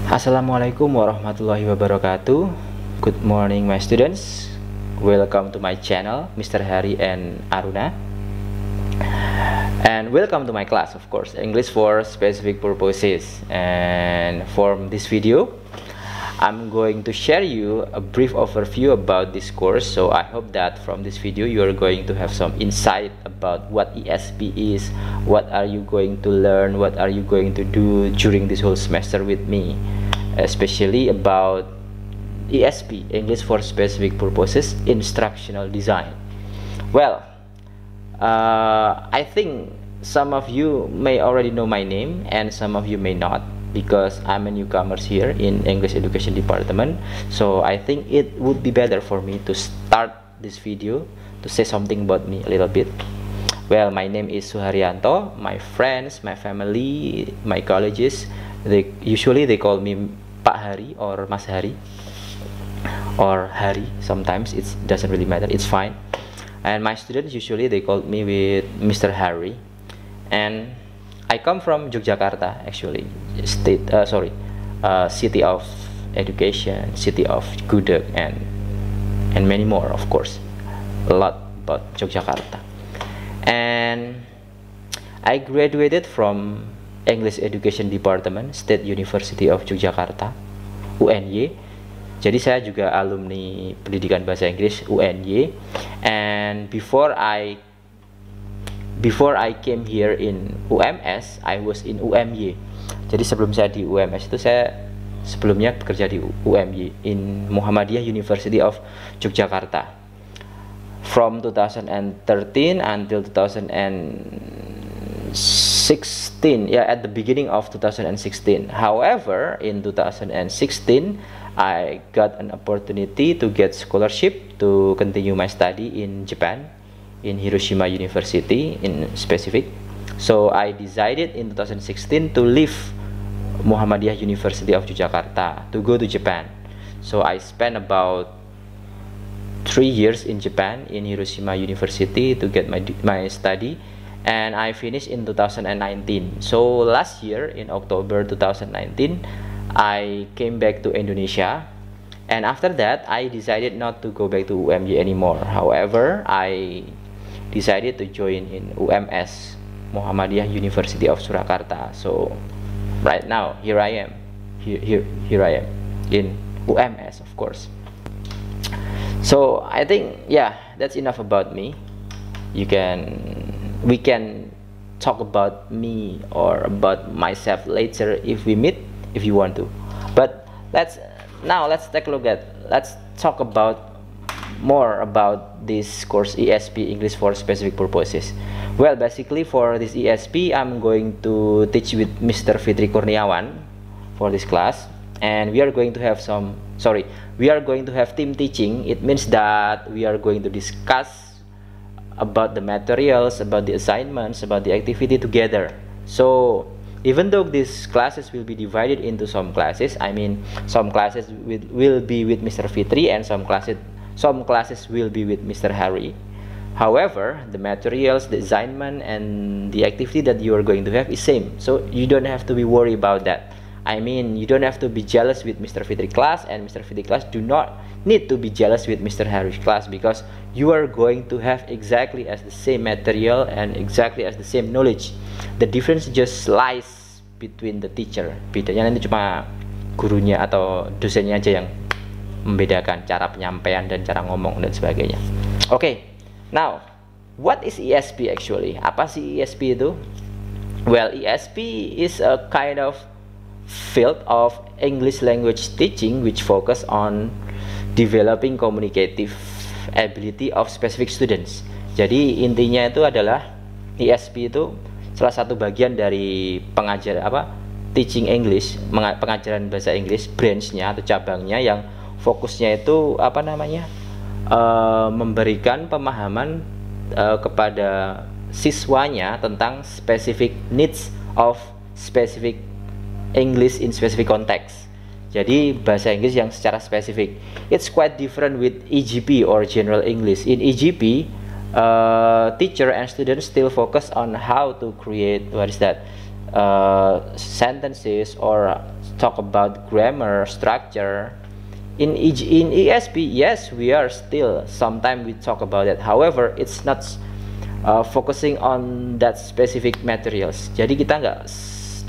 Assalamualaikum warahmatullahi wabarakatuh. Good morning my students. Welcome to my channel Mr. Hari and Aruna. And welcome to my class, of course, English for specific purposes. And from this video, I'm going to share you a brief overview about this course. So I hope that from this video you are going to have some insight about what ESP is, what are you going to learn, what are you going to do during this whole semester with me, especially about ESP, English for Specific Purposes, Instructional Design. Well, I think some of you may already know my name and some of you may not, because I'm a newcomer here in English Education Department. So I think it would be better for me to start this video to say something about me a little bit. Well, my name is Suharyanto. My friends, my family, my colleagues, they usually call me Pak Hari or Mas Hari or Hari. Sometimes it doesn't really matter, it's fine. And my students usually they call me with Mr. Hari. And I come from Yogyakarta, actually, city of education, city of Gudeg, and many more, of course. A lot about Yogyakarta. And I graduated from English Education Department, State University of Yogyakarta, UNY. Jadi saya juga alumni pendidikan bahasa Inggris UNY. And before I came here in UMS, I was in UMY. Jadi sebelum saya di UMS itu saya sebelumnya bekerja di UMY, in Muhammadiyah University of Yogyakarta. From 2013 until 2016, at the beginning of 2016. However, in 2016, I got an opportunity to get scholarship to continue my study in Japan, in Hiroshima University in specific. So I decided in 2016 to leave Muhammadiyah University of Yogyakarta to go to Japan. So I spent about 3 years in Japan in Hiroshima University to get my study, and I finished in 2019. So last year in October 2019 I came back to Indonesia. And after that, I decided not to go back to UMY anymore. However, I decided to join in UMS, Muhammadiyah University of Surakarta. So right now, here I am. Here I am in UMS, of course. So I think, that's enough about me. We can talk about me or about myself later if we meet, if you want to. But let's talk about more about this course ESP, English for Specific Purposes. Well, basically for this ESP, I'm going to teach with Mr. Fitri Kurniawan for this class, and we are going to have team teaching. It means that we are going to discuss about the materials, about the assignments, about the activity together. So even though these classes will be divided into some classes, some classes will be with Mr. Fitri and some classes will be with Mr. Hari. However, the materials, the assignment, and the activity that you are going to have is same. So you don't have to be worried about that. You don't have to be jealous with Mr. Fitri class, and Mr. Fitri class do not need to be jealous with Mr. Hari's class, because you are going to have exactly as the same material and exactly as the same knowledge. The difference just lies between the teacher. Bedanya nanti cuma gurunya atau dosennya aja yang membedakan cara penyampaian dan cara ngomong dan sebagainya. Okay, now what is ESP actually? Apa sih ESP itu? Well, ESP is a kind of field of English language teaching which focus on developing communicative ability of specific students. Jadi intinya itu adalah ESP itu salah satu bagian dari teaching English, pengajaran bahasa Inggris, branch-nya atau cabangnya yang fokusnya itu memberikan pemahaman kepada siswanya tentang specific needs of specific English in specific context. Jadi bahasa Inggris yang secara spesifik. It's quite different with EGP or General English. In EGP, teacher and students still focus on how to create sentences or talk about grammar structure. In ESP, yes, we are still sometimes we talk about it. However, it's not focusing on that specific materials. Jadi kita nggak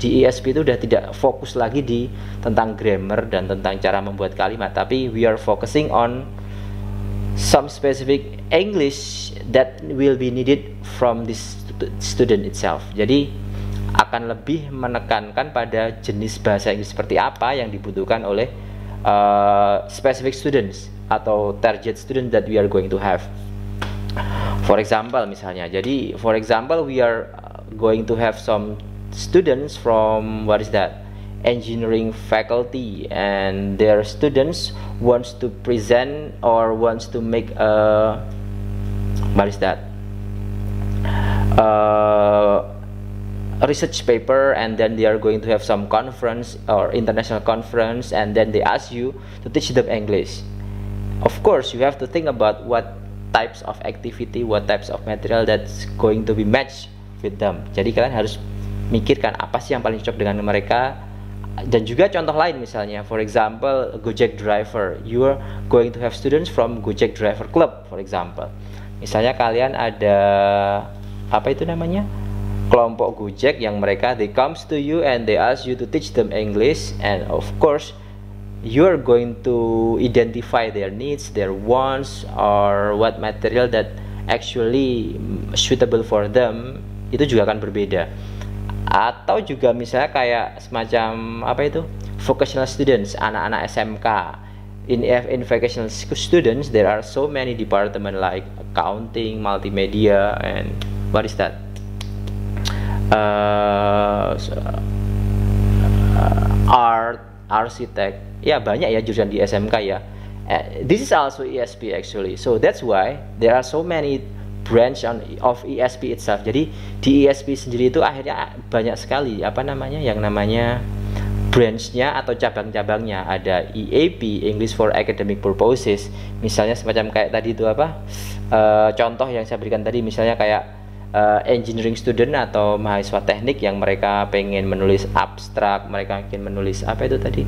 di ESP itu udah tidak fokus lagi di tentang grammar dan tentang cara membuat kalimat, tapi we are focusing on some specific English that will be needed from this student itself. Jadi akan lebih menekankan pada jenis bahasa Inggris seperti apa yang dibutuhkan oleh specific students atau target student that we are going to have. For example, misalnya, jadi for example we are going to have some students from engineering faculty, and their students wants to present or wants to make a research paper, and then they are going to have some conference or international conference, and then they ask you to teach them English. Of course, you have to think about what types of activity, what types of material that's going to be matched with them. Jadi kalian harus mikirkan apa sih yang paling cocok dengan mereka. Dan juga contoh lain, misalnya for example Gojek driver, you are going to have students from Gojek driver club for example. Misalnya kalian ada apa itu namanya, kelompok Gojek yang mereka they comes to you and they ask you to teach them English, and of course you are going to identify their needs, their wants, or what material that actually suitable for them. Itu juga akan berbeda. Atau juga misalnya kayak semacam apa itu, vocational students, anak-anak SMK. In vocational students there are so many department like accounting, multimedia, and art, arsitek. Ya banyak ya jurusan di SMK ya. This is also ESP actually. So that's why there are so many branch of ESP itself. Jadi di ESP sendiri itu akhirnya banyak sekali apa namanya yang namanya branchnya atau cabang-cabangnya. Ada EAP, English for Academic Purposes. Misalnya semacam kayak tadi itu apa? Contoh yang saya berikan tadi, misalnya kayak engineering student atau mahasiswa teknik yang mereka pengen menulis abstrak, mereka ingin menulis apa itu tadi,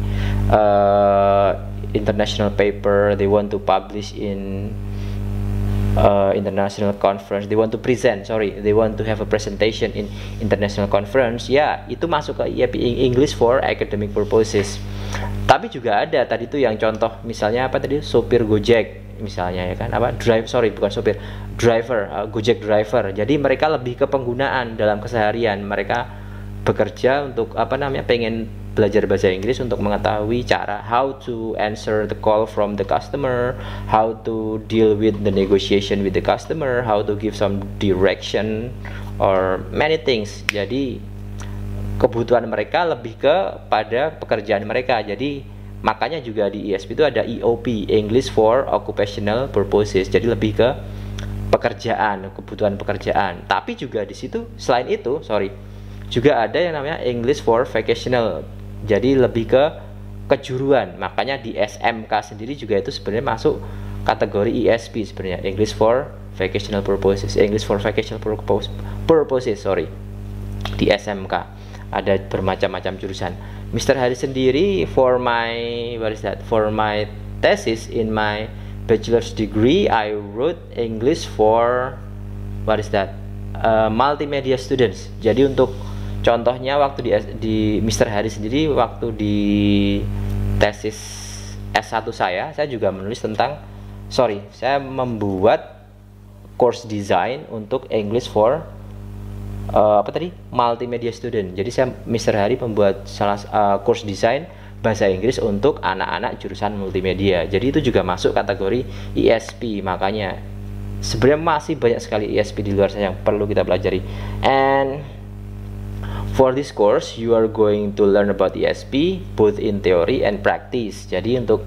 international paper, they want to publish in international conference, they want to have a presentation in international conference. Ya, itu masuk ke EAP, English for Academic Purposes. Tapi juga ada tadi tuh yang contoh, misalnya apa tadi, sopir Gojek misalnya, ya kan, apa driver, Gojek driver. Jadi mereka lebih ke penggunaan dalam keseharian, mereka bekerja untuk apa namanya, pengen belajar bahasa Inggris untuk mengetahui cara how to answer the call from the customer, how to deal with the negotiation with the customer, how to give some direction or many things. Jadi kebutuhan mereka lebih ke pada pekerjaan mereka. Jadi makanya juga di ESP itu ada EOP, English for Occupational Purposes. Jadi lebih ke pekerjaan, kebutuhan pekerjaan. Tapi juga di situ selain itu, juga ada yang namanya English for Vocational. Jadi lebih ke kejuruan. Makanya di SMK sendiri juga itu sebenarnya masuk kategori ESP sebenarnya, English for Vocational Purposes, English for Vocational Purposes, di SMK ada bermacam-macam jurusan. Mr. Hari sendiri for my thesis in my bachelor's degree, I wrote English for multimedia students. Jadi untuk contohnya waktu di Mr. Hari sendiri, waktu di tesis S1 saya juga menulis tentang saya membuat course design untuk English for multimedia student. Jadi Mr. Hari membuat course design bahasa Inggris untuk anak-anak jurusan multimedia. Jadi itu juga masuk kategori ESP. Makanya sebenarnya masih banyak sekali ESP di luar sana yang perlu kita pelajari. And for this course you are going to learn about ESP both in theory and practice. Jadi untuk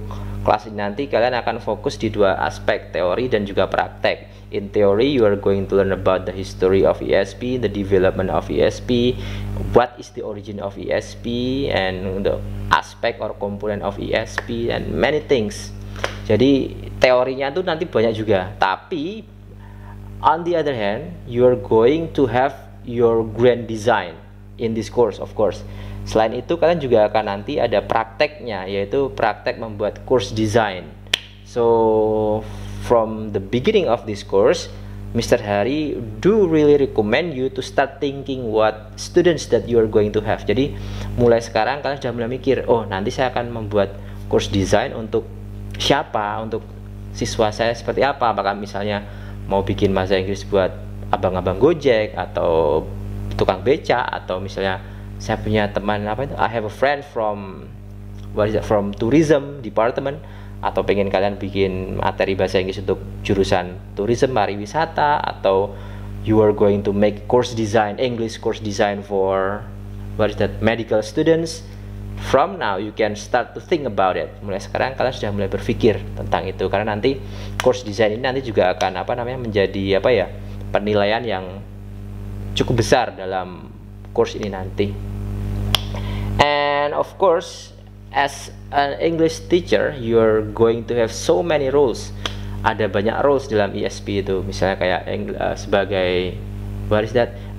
kelas ini nanti kalian akan fokus di dua aspek, teori dan juga praktek. In theory, you are going to learn about the history of ESP, the development of ESP, what is the origin of ESP, and the aspect or component of ESP, and many things. Jadi teorinya tuh nanti banyak juga. Tapi on the other hand, you are going to have your grand design. in this course of course. Selain itu kalian juga akan nanti ada prakteknya, yaitu praktek membuat course design. So from the beginning of this course, Mr. Hari do really recommend you to start thinking what students that you are going to have. Jadi mulai sekarang kalian sudah mulai mikir, oh nanti saya akan membuat course design untuk siapa, untuk siswa saya seperti apa. Apakah misalnya mau bikin bahasa Inggris buat abang-abang Gojek atau tukang beca, atau misalnya saya punya teman apa itu, I have a friend from from tourism department, atau pengen kalian bikin materi bahasa Inggris untuk jurusan tourism pariwisata, atau you are going to make course design, English course design for medical students. From now you can start to think about it. Mulai sekarang kalian sudah mulai berpikir tentang itu, karena nanti course design ini nanti juga akan menjadi penilaian yang cukup besar dalam course ini nanti. And of course, as an English teacher, you're going to have so many roles. Ada banyak roles dalam ESP itu. Misalnya kayak sebagai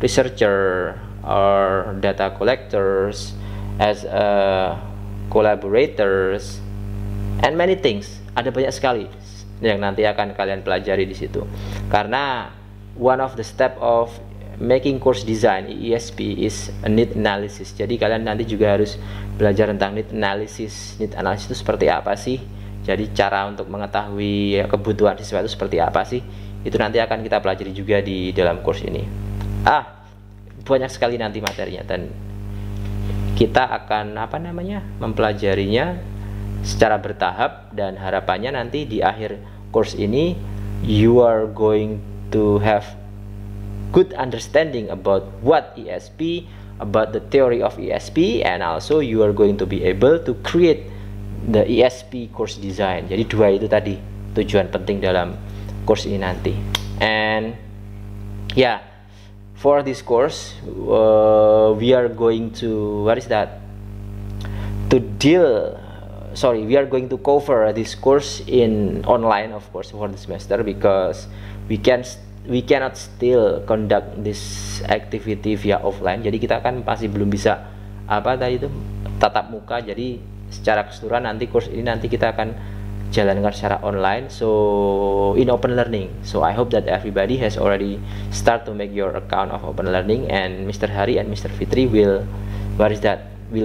researcher or data collectors, as collaborators, and many things. Ada banyak sekali yang nanti akan kalian pelajari di situ. Karena one of the step of making course design ESP is a need analysis. Jadi kalian nanti juga harus belajar tentang need analysis. Need analysis itu seperti apa sih? Jadi cara untuk mengetahui kebutuhan siswa itu seperti apa sih? Itu nanti akan kita pelajari juga di dalam course ini. Banyak sekali nanti materinya, dan kita akan mempelajarinya secara bertahap, dan harapannya nanti di akhir course ini you are going to have good understanding about what ESP, about the theory of ESP, and also you are going to be able to create the ESP course design. Jadi dua itu tadi tujuan penting dalam course ini nanti. And for this course we are going to we are going to cover this course in online, of course, for the semester, because we cannot still conduct this activity via offline. Jadi kita kan masih belum bisa tatap muka. Jadi secara keseluruhan nanti course ini nanti kita akan jalankan secara online, so in open learning. So I hope that everybody has already start to make your account of open learning, and Mr. Hari and Mr. Fitri will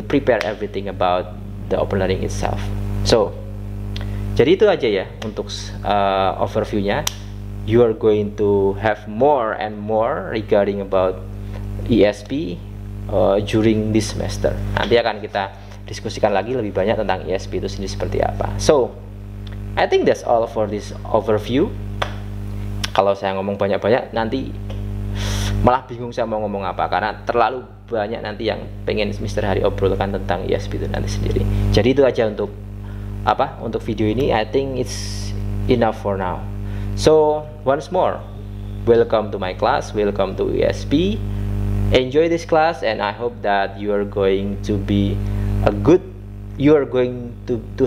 prepare everything about the open learning itself. So jadi itu aja ya untuk overviewnya. You are going to have more and more regarding about ESP during this semester. Nanti akan kita diskusikan lagi lebih banyak tentang ESP itu sendiri seperti apa. So I think that's all for this overview. Kalau saya ngomong banyak-banyak nanti malah bingung saya mau ngomong apa, karena terlalu banyak nanti yang pengen Mr. Hari obrolkan tentang ESP itu nanti sendiri. Jadi itu aja untuk video ini. I think it's enough for now. So once more, welcome to my class, welcome to ESP. Enjoy this class, and I hope that you are going to be you are going to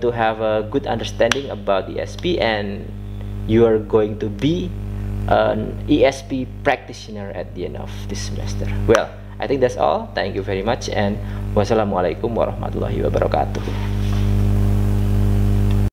have a good understanding about ESP, and you are going to be an ESP practitioner at the end of this semester. Well, I think that's all. Thank you very much, and wassalamualaikum warahmatullahi wabarakatuh.